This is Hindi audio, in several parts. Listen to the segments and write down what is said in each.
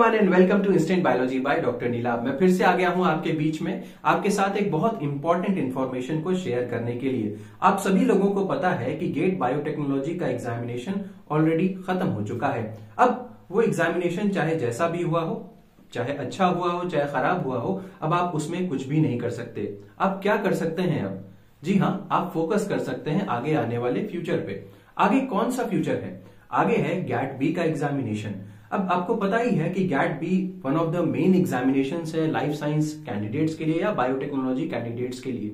Everyone and welcome to instant biology by doctor Neelabh. मैं फिर से आ गया हूं आपके बीच में आपके साथ एक बहुत इंपॉर्टेंट इंफॉर्मेशन को शेयर करने के लिए। आप सभी लोगों को पता है कि गेट बायोटेक्नोलॉजी का एग्जामिनेशन ऑलरेडी खत्म हो चुका है। अब वो एग्जामिनेशन चाहे जैसा भी हुआ हो, चाहे अच्छा हुआ हो चाहे खराब हुआ हो, अब आप उसमें कुछ भी नहीं कर सकते। आप क्या कर सकते हैं? अब जी हाँ, आप फोकस कर सकते हैं आगे आने वाले फ्यूचर पे। आगे कौन सा फ्यूचर है? आगे है गैट बी का एग्जामिनेशन। अब आपको पता ही है कि GAT B one of the main examinations है लाइफ साइंस कैंडिडेट्स के लिए या बायोटेक्नोलॉजी कैंडिडेट्स के लिए।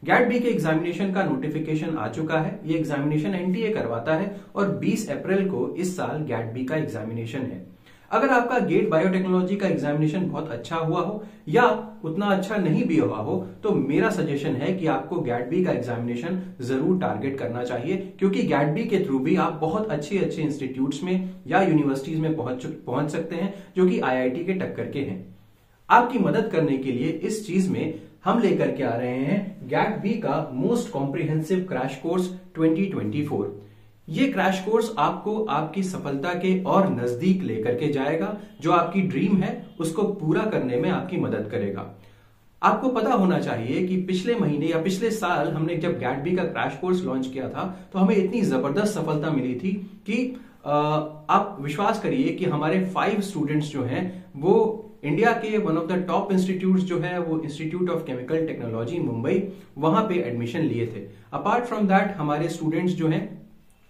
गैट बी के एग्जामिनेशन का नोटिफिकेशन आ चुका है। ये एग्जामिनेशन एनटीए करवाता है और 20 अप्रैल को इस साल गैट बी का एग्जामिनेशन है। अगर आपका गेट बायोटेक्नोलॉजी का एग्जामिनेशन बहुत अच्छा हुआ हो या उतना अच्छा नहीं भी हुआ हो, तो मेरा सजेशन है कि आपको गैट बी का एग्जामिनेशन जरूर टारगेट करना चाहिए, क्योंकि गैट बी के थ्रू भी आप बहुत अच्छे अच्छे इंस्टीट्यूट्स में या यूनिवर्सिटीज में पहुंच सकते हैं जो कि आईआईटी के टक्कर के हैं। आपकी मदद करने के लिए इस चीज में हम लेकर के आ रहे हैं गैट बी का मोस्ट कॉम्प्रिहेंसिव क्रैश कोर्स 2024। ये क्रैश कोर्स आपको आपकी सफलता के और नजदीक लेकर के जाएगा। जो आपकी ड्रीम है उसको पूरा करने में आपकी मदद करेगा। आपको पता होना चाहिए कि पिछले महीने या पिछले साल हमने जब गैट बी का क्रैश कोर्स लॉन्च किया था तो हमें इतनी जबरदस्त सफलता मिली थी कि आप विश्वास करिए कि हमारे 5 स्टूडेंट्स जो हैं वो इंडिया के one of the top institutes जो है वो institute of chemical technology Mumbai, वहां पे एडमिशन लिए थे। अपार्ट फ्रॉम दैट हमारे स्टूडेंट्स जो हैं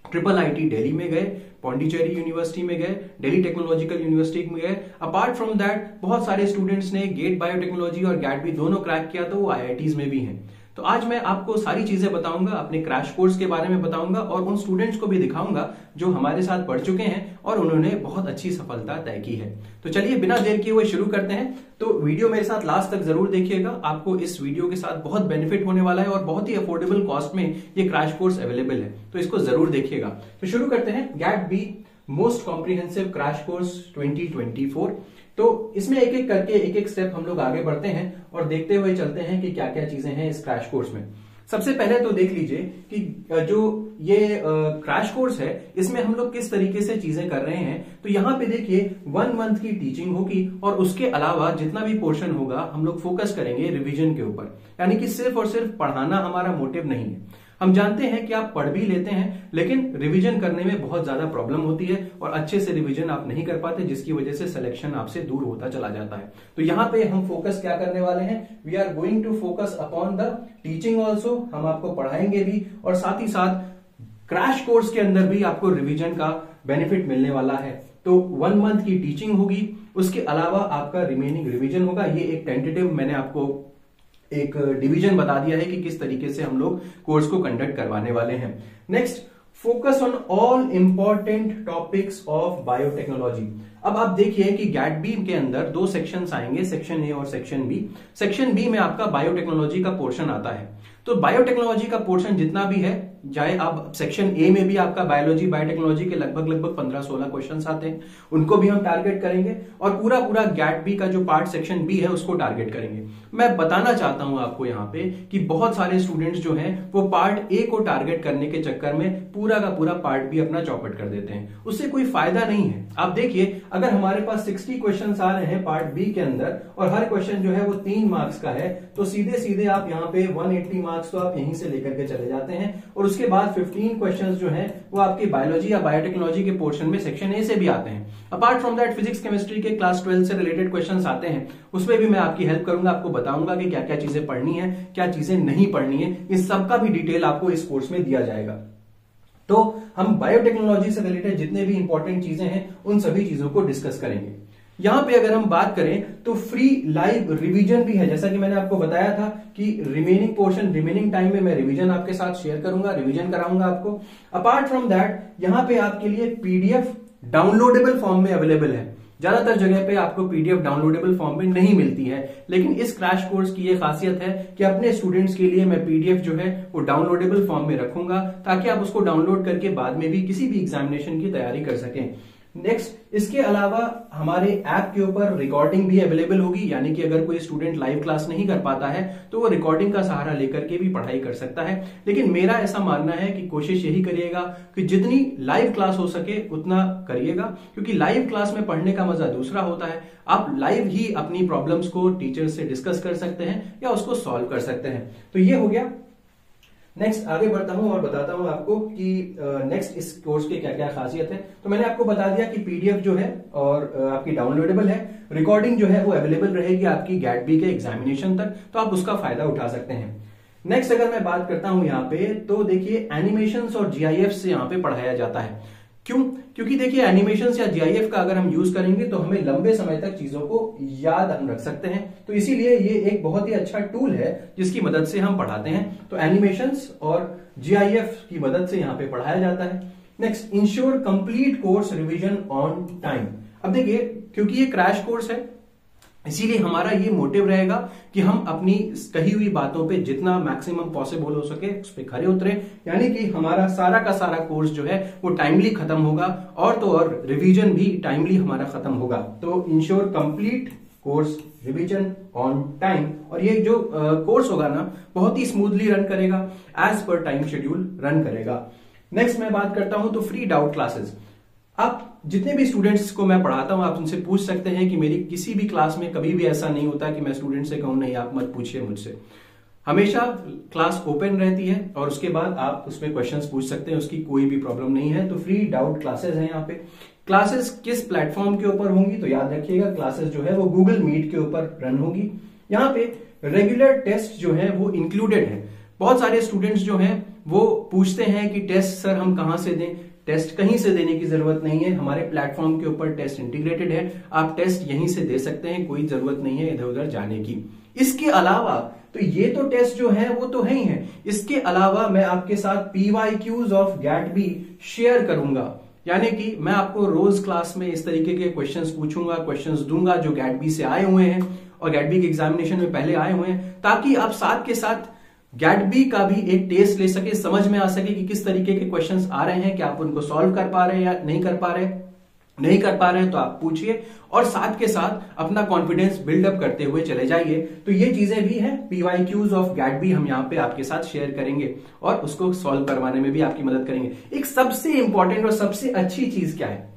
ट्रिपल आईटी दिल्ली में गए, पौंडीचेरी यूनिवर्सिटी में गए, दिल्ली टेक्नोलॉजिकल यूनिवर्सिटी में गए। अपार्ट फ्रॉम दैट बहुत सारे स्टूडेंट्स ने गेट बायोटेक्नोलॉजी और गैट बी दोनों क्रैक किया, तो वो आईआईटीज में भी हैं। तो आज मैं आपको सारी चीजें बताऊंगा, अपने क्रैश कोर्स के बारे में बताऊंगा और उन स्टूडेंट्स को भी दिखाऊंगा जो हमारे साथ पढ़ चुके हैं और उन्होंने बहुत अच्छी सफलता तय की है। तो चलिए बिना देर किए हुए शुरू करते हैं। तो वीडियो मेरे साथ लास्ट तक जरूर देखिएगा। आपको इस वीडियो के साथ बहुत बेनिफिट होने वाला है और बहुत ही अफोर्डेबल कॉस्ट में ये क्रैश कोर्स अवेलेबल है, तो इसको जरूर देखिएगा। तो शुरू करते हैं GAT B most comprehensive crash course 2024। तो इसमें एक एक करके एक एक स्टेप हम लोग आगे बढ़ते हैं और देखते हुए चलते हैं कि क्या क्या चीजें हैं इस क्रैश कोर्स में। सबसे पहले तो देख लीजिए कि जो ये क्रैश कोर्स है इसमें हम लोग किस तरीके से चीजें कर रहे हैं। तो यहाँ पे देखिए 1 मंथ की टीचिंग होगी और उसके अलावा जितना भी पोर्शन होगा हम लोग फोकस करेंगे रिवीजन के ऊपर। यानी कि सिर्फ और सिर्फ पढ़ाना हमारा मोटिव नहीं है। हम जानते हैं कि आप पढ़ भी लेते हैं लेकिन रिवीजन करने में बहुत ज्यादा प्रॉब्लम होती है और अच्छे से रिवीजन आप नहीं कर पाते, जिसकी वजह से सिलेक्शन आपसे दूर होता चला जाता है। तो यहाँ पे हम फोकस क्या करने वाले हैं? We are going to focus upon the teaching also. हम आपको पढ़ाएंगे भी और साथ ही साथ क्रैश कोर्स के अंदर भी आपको रिवीजन का बेनिफिट मिलने वाला है। तो 1 मंथ की टीचिंग होगी, उसके अलावा आपका रिमेनिंग रिवीजन होगा। ये एक टेंटेटिव मैंने आपको एक डिवीजन बता दिया है कि किस तरीके से हम लोग कोर्स को कंडक्ट करवाने वाले हैं। Next, focus on all important topics of biotechnology. अब आप देखिए कि गैट बी के अंदर 2 सेक्शंस आएंगे, सेक्शन ए और सेक्शन बी। सेक्शन बी में आपका बायोटेक्नोलॉजी का पोर्शन आता है। तो बायोटेक्नोलॉजी का पोर्शन जितना भी है, चाहे अब सेक्शन ए में भी आपका बायोलॉजी बायोटेक्नोलॉजी के लगभग 15-16 क्वेश्चंस आते हैं, उनको भी हम टारगेट करेंगे और पूरा गैट बी का जो पार्ट सेक्शन बी है उसको टारगेट करेंगे। मैं बताना चाहता हूं आपको यहाँ पे कि बहुत सारे स्टूडेंट्स जो हैं वो पार्ट ए को टारगेट करने के चक्कर में पूरा का पूरा पार्ट बी अपना चौपट कर देते हैं। उससे कोई फायदा नहीं है। आप देखिए, अगर हमारे पास 60 क्वेश्चन आ रहे हैं पार्ट बी के अंदर और हर क्वेश्चन जो है वो 3 मार्क्स का है, तो सीधे सीधे आप यहाँ पे 180 मार्क्स तो आप यहीं से लेकर के चले जाते हैं। और उसके बाद 15 क्वेश्चंस जो हैं वो आपकी बायोलॉजी या बायोटेक्नोलॉजी के पोर्शन में सेक्शन ए से भी आते हैं। Apart from that physics chemistry के क्लास 12 से रिलेटेड क्वेश्चंस आते हैं, उसमें भी मैं आपकी हेल्प करूंगा, आपको बताऊंगा कि क्या क्या चीजें पढ़नी है, क्या चीजें नहीं पढ़नी है। इस सबका भी डिटेल आपको इस कोर्स में दिया जाएगा। तो हम बायोटेक्नोलॉजी से रिलेटेड जितने भी इंपॉर्टेंट चीजें हैं उन सभी चीजों को डिस्कस करेंगे। यहां पे अगर हम बात करें तो फ्री लाइव रिवीजन भी है। जैसा कि मैंने आपको बताया था कि रिमेनिंग पोर्शन, रिमेनिंग टाइम में मैं रिवीजन आपके साथ शेयर करूंगा, रिवीजन कराऊंगा आपको। अपार्ट फ्रॉम दैट यहां पे आपके लिए पीडीएफ डाउनलोडेबल फॉर्म में अवेलेबल है। ज्यादातर जगह पे आपको पीडीएफ डाउनलोडेबल फॉर्म में नहीं मिलती है, लेकिन इस क्रैश कोर्स की ये खासियत है कि अपने स्टूडेंट्स के लिए मैं पीडीएफ जो है वो डाउनलोडेबल फॉर्म में रखूंगा, ताकि आप उसको डाउनलोड करके बाद में भी किसी भी एग्जामिनेशन की तैयारी कर सकें। नेक्स्ट, इसके अलावा हमारे ऐप के ऊपर रिकॉर्डिंग भी अवेलेबल होगी, यानी कि अगर कोई स्टूडेंट लाइव क्लास नहीं कर पाता है तो वो रिकॉर्डिंग का सहारा लेकर के भी पढ़ाई कर सकता है। लेकिन मेरा ऐसा मानना है कि कोशिश यही करिएगा कि जितनी लाइव क्लास हो सके उतना करिएगा, क्योंकि लाइव क्लास में पढ़ने का मजा दूसरा होता है। आप लाइव ही अपनी प्रॉब्लम्स को टीचर से डिस्कस कर सकते हैं या उसको सॉल्व कर सकते हैं। तो ये हो गया। नेक्स्ट आगे बढ़ता हूं और बताता हूं आपको कि नेक्स्ट इस कोर्स के क्या क्या खासियत है। तो मैंने आपको बता दिया कि पीडीएफ जो है और आपकी डाउनलोडेबल है, रिकॉर्डिंग जो है वो अवेलेबल रहेगी आपकी गैट-बी के एग्जामिनेशन तक, तो आप उसका फायदा उठा सकते हैं। नेक्स्ट अगर मैं बात करता हूं यहाँ पे, तो देखिए एनिमेशंस और जीआईएफ से यहाँ पे पढ़ाया जाता है। क्यों? क्योंकि देखिए एनिमेशंस या जीआईएफ का अगर हम यूज करेंगे तो हमें लंबे समय तक चीजों को याद हम रख सकते हैं, तो इसीलिए ये एक बहुत ही अच्छा टूल है जिसकी मदद से हम पढ़ाते हैं। तो एनिमेशंस और जीआईएफ की मदद से यहाँ पे पढ़ाया जाता है। Next, ensure complete course revision on time. अब देखिए, क्योंकि ये क्रैश कोर्स है इसीलिए हमारा ये मोटिव रहेगा कि हम अपनी कही हुई बातों पे जितना मैक्सिमम पॉसिबल हो सके उस पर खरे उतरे, यानी कि हमारा सारा का सारा कोर्स जो है वो टाइमली खत्म होगा और तो और रिवीजन भी टाइमली हमारा खत्म होगा। तो ensure complete course revision on time, और ये जो कोर्स होगा ना बहुत ही स्मूथली रन करेगा, as per time schedule run करेगा। नेक्स्ट मैं बात करता हूं तो फ्री डाउट क्लासेस। आप जितने भी स्टूडेंट्स को मैं पढ़ाता हूं आप उनसे पूछ सकते हैं कि मेरी किसी भी क्लास में कभी भी ऐसा नहीं होता कि मैं स्टूडेंट से कहूं नहीं आप मत पूछिए मुझसे। हमेशा क्लास ओपन रहती है और उसके बाद आप उसमें क्वेश्चंस पूछ सकते हैं, उसकी कोई भी प्रॉब्लम नहीं है। तो फ्री डाउट क्लासेस हैं यहाँ पे। क्लासेस किस प्लेटफॉर्म के ऊपर होंगी तो याद रखिएगा क्लासेस जो है वो गूगल मीट के ऊपर रन होगी। यहाँ पे रेगुलर टेस्ट जो है वो इंक्लूडेड है। बहुत सारे स्टूडेंट्स जो हैं वो पूछते हैं कि टेस्ट सर हम कहां से दें। टेस्ट कहीं से देने की जरूरत नहीं है, हमारे प्लेटफॉर्म के ऊपर टेस्ट इंटीग्रेटेड है, आप टेस्ट यहीं से दे सकते हैं, कोई जरूरत नहीं है इधर उधर जाने की। इसके अलावा तो ये तो टेस्ट जो है वो तो है ही है, इसके अलावा मैं आपके साथ PYQs ऑफ गैट-बी शेयर करूंगा, यानी कि मैं आपको रोज क्लास में इस तरीके के क्वेश्चंस पूछूंगा, क्वेश्चंस दूंगा जो गैट-बी से आए हुए हैं और गैट-बी के एग्जामिनेशन में पहले आए हुए हैं, ताकि आप साथ के साथ गैट-बी का भी एक टेस्ट ले सके, समझ में आ सके कि किस तरीके के क्वेश्चंस आ रहे हैं, क्या आप उनको सॉल्व कर पा रहे हैं या नहीं कर पा रहे हैं तो आप पूछिए और साथ के साथ अपना कॉन्फिडेंस बिल्डअप करते हुए चले जाइए। तो ये चीजें भी हैं, PYQs ऑफ गैट-बी हम यहाँ पे आपके साथ शेयर करेंगे और उसको सॉल्व करवाने में भी आपकी मदद करेंगे। एक सबसे इंपॉर्टेंट और सबसे अच्छी चीज क्या है,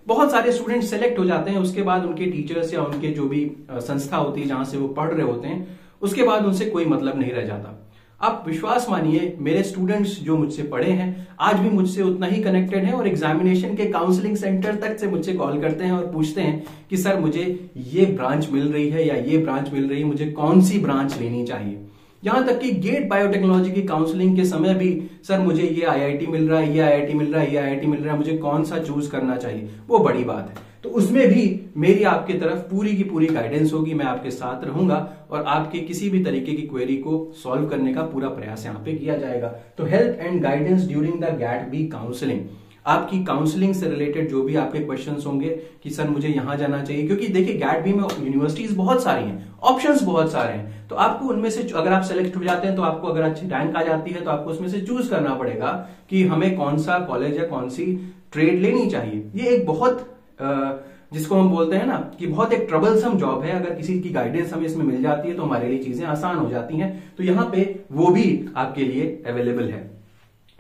बहुत सारे स्टूडेंट सेलेक्ट हो जाते हैं, उसके बाद उनके टीचर्स या उनके जो भी संस्था होती है जहां से वो पढ़ रहे होते हैं उसके बाद उनसे कोई मतलब नहीं रह जाता। आप विश्वास मानिए, मेरे स्टूडेंट्स जो मुझसे पढ़े हैं आज भी मुझसे उतना ही कनेक्टेड हैं और एग्जामिनेशन के काउंसलिंग सेंटर तक से मुझसे कॉल करते हैं और पूछते हैं कि सर मुझे ये ब्रांच मिल रही है या ये ब्रांच मिल रही है, मुझे कौन सी ब्रांच लेनी चाहिए। यहां तक कि गेट बायोटेक्नोलॉजी की काउंसलिंग के समय भी सर मुझे ये IIT मिल रहा है, ये IIT मिल रहा है, ये IIT मिल रहा है, मुझे कौन सा चूज करना चाहिए, वो बड़ी बात है। तो उसमें भी मेरी आपकी तरफ पूरी की पूरी गाइडेंस होगी, मैं आपके साथ रहूंगा और आपके किसी भी तरीके की क्वेरी को सॉल्व करने का पूरा प्रयास यहाँ पे किया जाएगा। तो help and guidance during the gate-B counselling, आपकी काउंसलिंग से रिलेटेड जो भी आपके क्वेश्चंस होंगे कि सर मुझे यहां जाना चाहिए, क्योंकि देखिए गैट-बी में यूनिवर्सिटीज बहुत सारी हैं, ऑप्शंस बहुत सारे हैं, तो आपको उनमें से अगर आप सेलेक्ट हो जाते हैं तो आपको अगर अच्छी रैंक आ जाती है तो आपको उसमें से चूज करना पड़ेगा कि हमें कौन सा कॉलेज या कौन सी ट्रेड लेनी चाहिए। ये एक बहुत जिसको हम बोलते हैं ना कि बहुत एक ट्रबलसम जॉब है। अगर किसी की गाइडेंस हमें इसमें मिल जाती है तो हमारे लिए चीजें आसान हो जाती हैं। तो यहाँ पे वो भी आपके लिए अवेलेबल है।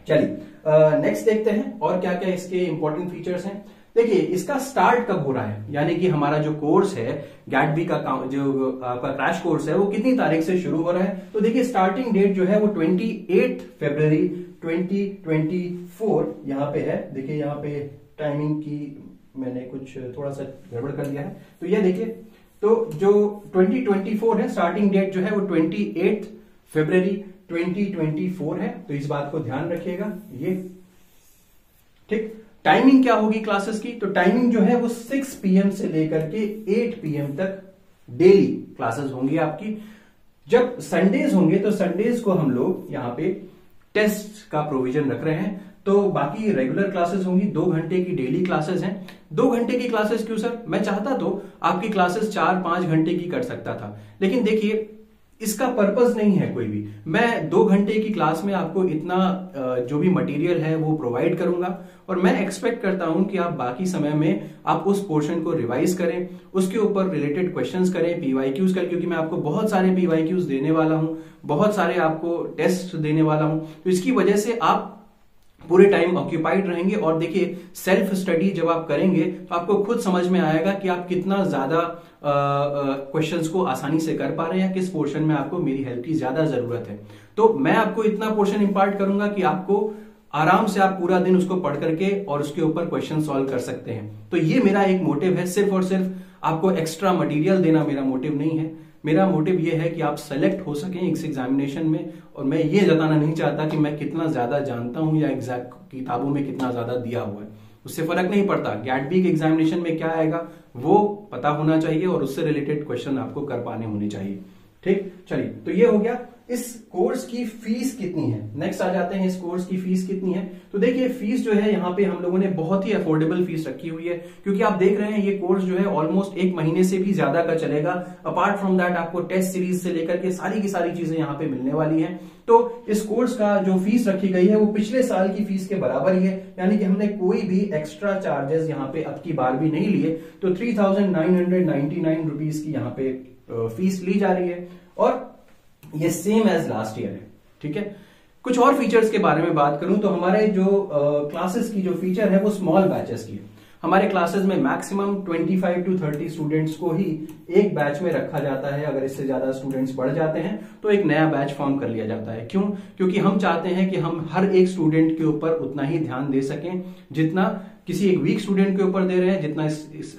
चलिए नेक्स्ट देखते हैं और क्या क्या इसके इंपॉर्टेंट फीचर्स हैं। देखिए इसका स्टार्ट कब हो रहा है, यानी कि हमारा जो कोर्स है गैट-बी का जो आपका क्रैश कोर्स है वो कितनी तारीख से शुरू हो रहा है। तो देखिए स्टार्टिंग डेट जो है वो 28 फरवरी 2024 यहाँ पे है। देखिए यहाँ पे टाइमिंग की मैंने कुछ थोड़ा सा गड़बड़ कर दिया है, तो ये देखिए तो जो 2024 है स्टार्टिंग डेट जो है वो 28 फरवरी 2024 है। तो इस बात को ध्यान रखिएगा ये, ठीक। टाइमिंग क्या होगी क्लासेस की, तो टाइमिंग जो है वो 6 PM से लेकर के 8 PM तक डेली क्लासेस होंगी आपकी। जब संडेज होंगे तो संडेज को हम लोग यहाँ पे टेस्ट का प्रोविजन रख रहे हैं, तो बाकी रेगुलर क्लासेस होंगी। 2 घंटे की डेली क्लासेस हैं। 2 घंटे की क्लासेस क्यों सर, मैं चाहता तो आपकी क्लासेस 4-5 घंटे की कर सकता था, लेकिन देखिए इसका पर्पस नहीं है कोई भी। मैं 2 घंटे की क्लास में आपको इतना जो भी मटेरियल है वो प्रोवाइड करूंगा, और मैं एक्सपेक्ट करता हूं कि आप बाकी समय में आप उस पोर्शन को रिवाइज करें, उसके ऊपर रिलेटेड क्वेश्चंस करें, पीवाईक्यूज करें, क्योंकि मैं आपको बहुत सारे पीवाईक्यूज देने वाला हूं, बहुत सारे आपको टेस्ट देने वाला हूं। तो इसकी वजह से आप पूरे टाइम ऑक्यूपाइड रहेंगे। और देखिए, सेल्फ स्टडी जब आप करेंगे तो आपको खुद समझ में आएगा कि आप कितना ज्यादा क्वेश्चंस को आसानी से कर पा रहे हैं, किस पोर्शन में आपको मेरी हेल्प की ज्यादा जरूरत है। तो मैं आपको इतना पोर्शन इंपार्ट करूंगा कि आपको आराम से आप पूरा दिन उसको पढ़ करके और उसके ऊपर क्वेश्चन सॉल्व कर सकते हैं। तो ये मेरा एक मोटिव है, सिर्फ और सिर्फ आपको एक्स्ट्रा मटेरियल देना मेरा मोटिव नहीं है। मेरा मोटिव ये है कि आप सेलेक्ट हो सकें इस एग्जामिनेशन में, और मैं ये जताना नहीं चाहता कि मैं कितना ज्यादा जानता हूं या एग्जैक्ट किताबों में कितना ज्यादा दिया हुआ है, उससे फर्क नहीं पड़ता। गैट-बी के एग्जामिनेशन में क्या आएगा वो पता होना चाहिए, और उससे रिलेटेड क्वेश्चन आपको कर पाने होने चाहिए। ठीक, चलिए, तो ये हो गया। इस कोर्स की फीस कितनी है, नेक्स्ट आ जाते हैं। इस कोर्स की फीस कितनी है? तो देखिए, फीस जो है यहाँ पे हम लोगों ने बहुत ही अफोर्डेबल फीस रखी हुई है, क्योंकि आप देख रहे हैं ये कोर्स जो है ऑलमोस्ट 1 महीने से भी ज्यादा का चलेगा। अपार्ट फ्रॉम दैट आपको टेस्ट सीरीज से लेकर के सारी की सारी चीजें यहाँ पे मिलने वाली हैं। तो इस कोर्स का जो फीस रखी गई है वो पिछले साल की फीस के बराबर ही है, यानी कि हमने कोई भी एक्स्ट्रा चार्जेस यहाँ पे अब की बार भी नहीं लिए। तो 3,999 रुपीज की यहाँ पे फीस ली जा रही है, और ये सेम एज लास्ट ईयर है। ठीक है, कुछ और फीचर्स के बारे में बात करूं तो हमारे जो क्लासेस की जो फीचर है वो स्मॉल बैचेस की है। हमारे क्लासेस में मैक्सिमम 25 to 30 स्टूडेंट्स को ही एक बैच में रखा जाता है। अगर इससे ज्यादा स्टूडेंट्स बढ़ जाते हैं तो एक नया बैच फॉर्म कर लिया जाता है। क्यों? क्योंकि हम चाहते हैं कि हम हर एक स्टूडेंट के ऊपर उतना ही ध्यान दे सकें जितना किसी एक वीक स्टूडेंट के ऊपर दे रहे हैं, जितना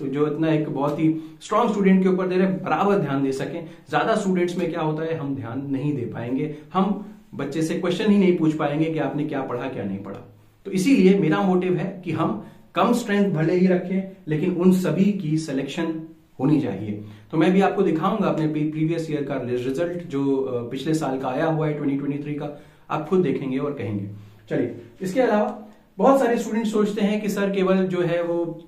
जो इतना एक बहुत ही स्ट्रांग स्टूडेंट के ऊपर दे रहे हैं, बराबर ध्यान दे सकें। ज्यादा स्टूडेंट्स में क्या होता है, हम ध्यान नहीं दे पाएंगे, हम बच्चे से क्वेश्चन ही नहीं पूछ पाएंगे कि आपने क्या पढ़ा क्या नहीं पढ़ा। तो इसीलिए मेरा मोटिव है कि हम कम स्ट्रेंथ भले ही रखें, लेकिन उन सभी की सिलेक्शन होनी चाहिए। तो मैं भी आपको दिखाऊंगा अपने प्रीवियस ईयर का रिजल्ट, जो पिछले साल का आया हुआ है 2023 का, आप खुद देखेंगे और कहेंगे। चलिए, इसके अलावा बहुत सारे स्टूडेंट सोचते हैं कि सर केवल जो है वो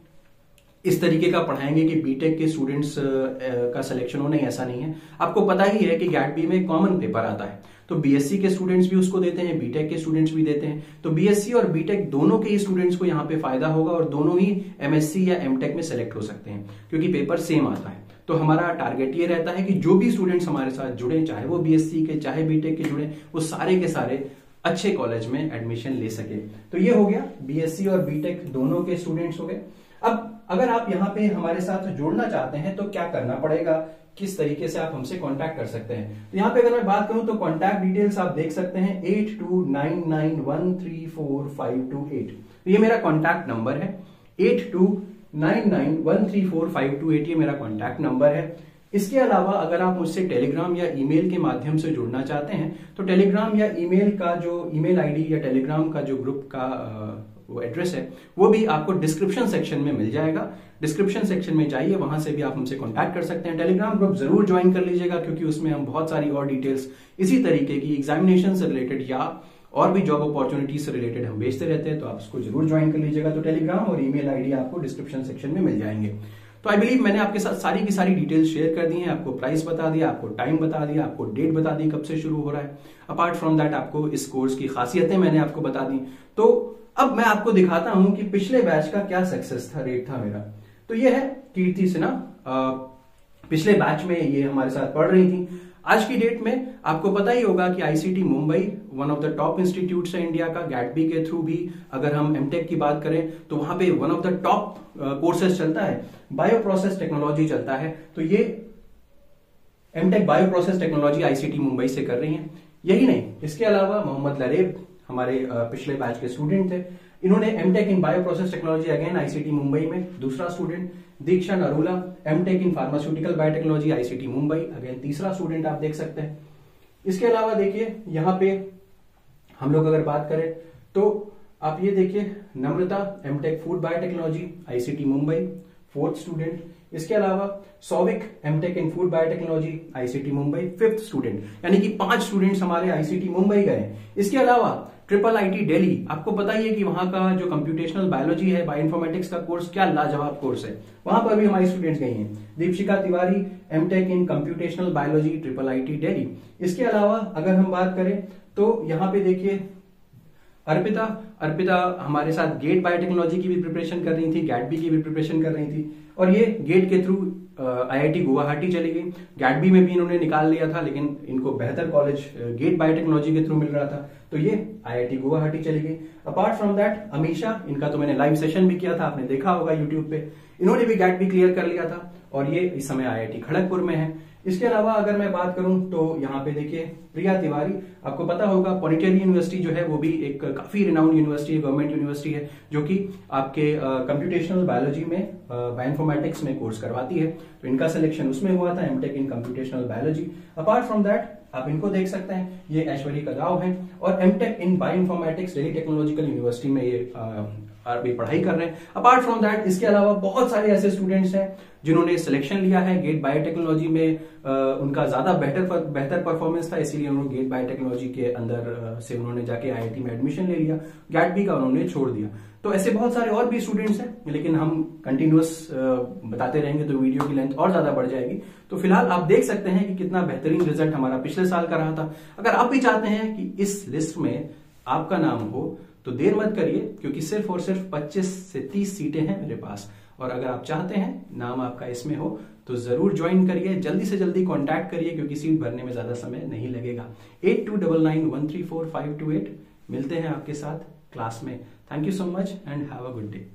इस तरीके का पढ़ाएंगे कि बीटेक के स्टूडेंट्स का सिलेक्शन हो। नहीं, ऐसा नहीं है। आपको पता ही है कि गैट-बी में कॉमन पेपर आता है, तो बीएससी के स्टूडेंट्स भी उसको देते हैं, बीटेक के स्टूडेंट्स भी देते हैं। तो बीएससी और बीटेक दोनों के ही स्टूडेंट्स को यहाँ पे फायदा होगा, और दोनों ही एमएससी या एमटेक में सेलेक्ट हो सकते हैं, क्योंकि पेपर सेम आता है। तो हमारा टारगेट ये रहता है कि जो भी स्टूडेंट्स हमारे साथ जुड़े, चाहे वो बीएससी के चाहे बीटेक के जुड़े, वो सारे के सारे अच्छे कॉलेज में एडमिशन ले सके। तो ये हो गया, बीएससी और बीटेक दोनों के स्टूडेंट्स हो गए। अब अगर आप यहाँ पे हमारे साथ जुड़ना चाहते हैं तो क्या करना पड़ेगा, किस तरीके से आप हमसे कांटेक्ट कर सकते हैं? तो यहाँ पे अगर मैं बात करूं तो कांटेक्ट डिटेल्स आप देख सकते हैं 8299134528। तो ये मेरा कांटेक्ट नंबर है, 8299134528 ये मेरा कांटेक्ट नंबर है। इसके अलावा अगर आप मुझसे टेलीग्राम या ईमेल के माध्यम से जुड़ना चाहते हैं तो टेलीग्राम या ईमेल का जो ईमेल आईडी या टेलीग्राम का जो ग्रुप का वो एड्रेस है वो भी आपको डिस्क्रिप्शन सेक्शन में मिल जाएगा। डिस्क्रिप्शन सेक्शन में जाइए, वहां से भी आप हमसे कांटेक्ट कर सकते हैं। टेलीग्राम ग्रुप जरूर ज्वाइन कर लीजिएगा, क्योंकि उसमें हम बहुत सारी और डिटेल्स इसी तरीके की एग्जामिनेशन से रिलेटेड या और भी जॉब अपॉर्चुनिटी से रिलेटेड हम भेजते रहते हैं, तो आप उसको जरूर ज्वाइन कर लीजिएगा। तो टेलीग्राम और ईमेल आईडी आपको डिस्क्रिप्शन सेक्शन में मिल जाएंगे। तो आई बिलीव मैंने आपके साथ सारी की सारी डिटेल्स शेयर कर दी हैं। आपको प्राइस बता दिया, आपको टाइम बता दिया, आपको डेट बता दी कब से शुरू हो रहा है। अपार्ट फ्रॉम दैट आपको इस कोर्स की खासियतें मैंने आपको बता दी। तो अब मैं आपको दिखाता हूं कि पिछले बैच का क्या सक्सेस था, रेट था मेरा। तो ये है कीर्ति सिन्हा, पिछले बैच में ये हमारे साथ पढ़ रही थी। आज की डेट में आपको पता ही होगा कि ICT Mumbai one of the top institutes है इंडिया का। गैट-बी के थ्रू भी अगर हम एमटेक की बात करें तो वहां पे one of the top courses चलता है, बायो प्रोसेस टेक्नोलॉजी चलता है। तो ये MTech bio process technology ICT Mumbai से कर रही है। यही नहीं, इसके अलावा मोहम्मद लरेब हमारे पिछले बैच के स्टूडेंट थे, इन्होंने MTech in bio process technology again ICT Mumbai में। दूसरा student Diksha Narula, MTech in pharmaceutical biotechnology ICT Mumbai, again तीसरा स्टूडेंट आप देख सकते हैं। इसके अलावा देखिए यहाँ पे हम लोग अगर बात करें तो आप ये देखिए Namrata, MTech food biotechnology ICT Mumbai, fourth student. इसके अलावा Souvik MTech in food biotechnology ICT Mumbai 5th student, यानी कि 5 स्टूडेंट्स हमारे आईसीटी मुंबई गए। इसके अलावा ट्रिपल आईटी दिल्ली, आपको पता ही है कि वहां का जो कंप्यूटेशनल बायोलॉजी है, बायोइन्फॉर्मेटिक्स का कोर्स क्या लाजवाब कोर्स है, वहां पर भी हमारी स्टूडेंट्स गई हैं। Deepshikha Tiwari MTech in computational biology triple IT Delhi. इसके अलावा अगर हम बात करें तो यहाँ पे देखिए अर्पिता हमारे साथ गेट बायोटेक्नोलॉजी की भी प्रिपरेशन कर रही थी, गैटबी की भी प्रिपरेशन कर रही थी, और ये गेट के थ्रू आईआईटी गुवाहाटी चली गई। गैटबी में भी इन्होंने निकाल लिया था, लेकिन इनको बेहतर कॉलेज गेट बायोटेक्नोलॉजी के थ्रू मिल रहा था, तो ये आईआईटी गुवाहाटी चली गई। अपार्ट फ्रॉम दैट अमीशा, इनका तो मैंने लाइव सेशन भी किया था, आपने देखा होगा यूट्यूब पे, इन्होंने भी गैटबी क्लियर कर लिया था और ये इस समय आईआईटी खड़गपुर में है। इसके अलावा अगर मैं बात करूं तो यहाँ पे देखिए प्रिया तिवारी, आपको पता होगा पॉन्डिचेरी यूनिवर्सिटी जो है वो भी एक काफी रिनाउंड यूनिवर्सिटी है, गवर्नमेंट यूनिवर्सिटी है, जो कि आपके कंप्यूटेशनल बायोलॉजी में बायोइन्फॉर्मेटिक्स में कोर्स करवाती है, तो इनका सिलेक्शन उसमें हुआ था, MTech in computational biology. Apart from that आप इनको देख सकते हैं, ये ऐश्वर्य कदाव है और MTech in bioinformatics Delhi Technological University में ये भी पढ़ाई कर रहे हैं। अपार्ट फ्रॉम दैट इसके अलावा बहुत सारे ऐसे स्टूडेंट्स हैं जिन्होंने सिलेक्शन लिया है गेट बायोटेक्नोलॉजी में, उनका ज्यादा बेहतर परफॉर्मेंस था, इसीलिए उन्होंने गेट बायोटेक्नोलॉजी के अंदर से उन्होंने जाके आईआईटी में एडमिशन ले लिया, गैटबी का उन्होंने छोड़ दिया। तो ऐसे बहुत सारे और भी स्टूडेंट्स हैं, लेकिन हम कंटिन्यूअस बताते रहेंगे तो वीडियो की लेंथ और ज्यादा बढ़ जाएगी। तो फिलहाल आप देख सकते हैं कि कितना बेहतरीन रिजल्ट हमारा पिछले साल का रहा था। अगर आप भी चाहते हैं कि इस लिस्ट में आपका नाम हो तो देर मत करिए, क्योंकि सिर्फ और सिर्फ 25 से 30 सीटें हैं मेरे पास, और अगर आप चाहते हैं नाम आपका इसमें हो तो जरूर ज्वाइन करिए, जल्दी से जल्दी कांटेक्ट करिए, क्योंकि सीट भरने में ज्यादा समय नहीं लगेगा। 8299134528। मिलते हैं आपके साथ क्लास में। Thank you so much and have a good day.